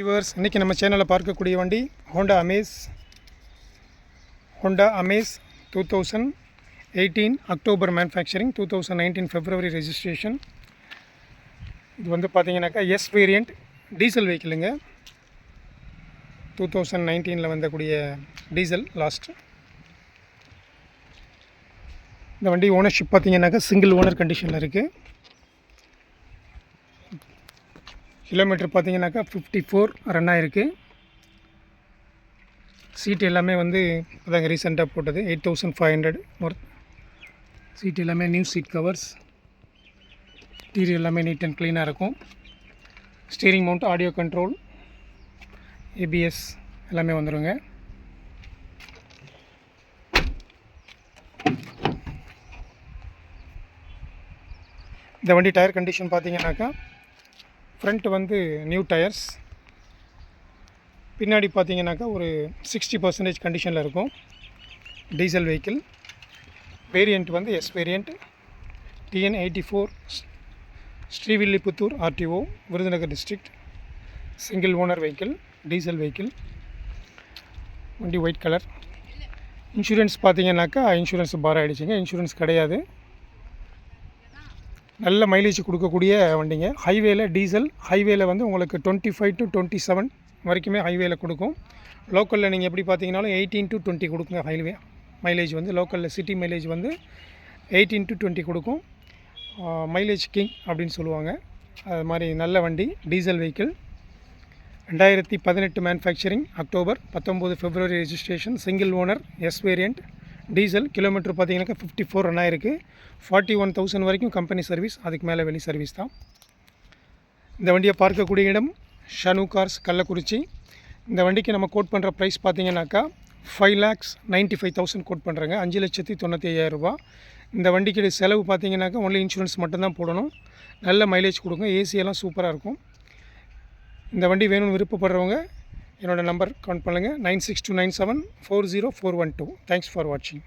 Viewers, இன்றைக்கி நம்ம சேனலில் பார்க்கக்கூடிய வண்டி Honda Amaze 2018 October manufacturing, 2019 February registration. இது வந்து பார்த்தீங்கன்னாக்கா எஸ் வேரியண்ட் டீசல் வெஹிக்கிளுங்க. 2019 வந்தக்கூடிய டீசல் லாஸ்ட். இந்த வண்டி ஓனர்ஷிப் பார்த்தீங்கன்னாக்கா சிங்கிள் ஓனர் கண்டிஷனில் இருக்குது. கிலோமீட்டர் பார்த்தீங்கன்னாக்கா 54 ரன் ஆகிருக்கு. சீட் எல்லாமே வந்து அதாங்க ரீசெண்டாக போட்டது 8500 ஒர்த். சீட் எல்லாமே நியூ சீட் கவர்ஸ். இன்டீரியர் எல்லாமே நீட் அண்ட் க்ளீனாக இருக்கும். Steering mount, audio control, ABS எல்லாமே வந்துடுங்க. இந்த வண்டி டயர் கண்டிஷன் பார்த்தீங்கன்னாக்கா ஃப்ரண்ட் வந்து நியூ டயர்ஸ், பின்னாடி பார்த்தீங்கன்னாக்கா ஒரு 60% கண்டிஷனில் இருக்கும். Diesel vehicle. வேரியண்ட் வந்து S variant, TN 84, Srivilliputhur RTO, Virudhunagar district. Single owner vehicle, diesel vehicle. வண்டி ஒயிட் கலர். இன்சூரன்ஸ் பார்த்தீங்கன்னாக்கா இன்சூரன்ஸ் பார் ஆகிடுச்சிங்க. இன்சூரன்ஸ் கிடையாது. நல்ல மைலேஜ் கொடுக்கக்கூடிய வண்டிங்க. ஹைவேல டீசல், ஹைவேல வந்து உங்களுக்கு 25 to 27 வரைக்குமே ஹைவேல கொடுக்கும். லோக்கலில் நீங்கள் எப்படி பார்த்தீங்கன்னாலும் 18 to 20 கொடுக்குங்க. ஹைவே மைலேஜ் வந்து லோக்கலில் சிட்டி மைலேஜ் வந்து 18 to 20 கொடுக்கும். மைலேஜ் கிங் அப்படின்னு சொல்லுவாங்க. அது மாதிரி நல்ல வண்டி, diesel vehicle. 2018 manufacturing, October 19 February registration, single owner, S variant, diesel. Kilometre பார்த்தீங்கன்னாக்கா 54 ரன் ஆகிருக்கு. 41,000 வரைக்கும் கம்பெனி சர்வீஸ், அதுக்கு மேலே வெளி சர்வீஸ் தான். இந்த வண்டியை பார்க்கக்கூடிய இடம் ஷனு கார்ஸ், கள்ளக்குறிச்சி. இந்த வண்டிக்கு நம்ம கோட் பண்ணுற ப்ரைஸ் பார்த்தீங்கன்னாக்கா 5,95,000 கோட் பண்ணுறேங்க. 5,95,000 ரூபா. இந்த வண்டிக்கு செலவு பார்த்தீங்கன்னாக்கா ஒன்லி இன்சூரன்ஸ் மட்டும்தான் போடணும். நல்ல மைலேஜ் கொடுங்க. ஏசியெல்லாம் சூப்பராக இருக்கும். இந்த வண்டி வேணும்னு விருப்பப்படுறவங்க என்னோடய நம்பர் கான்ட் பண்ணுங்கள். 9629740412. தேங்க்ஸ் ஃபார் வாட்சிங்.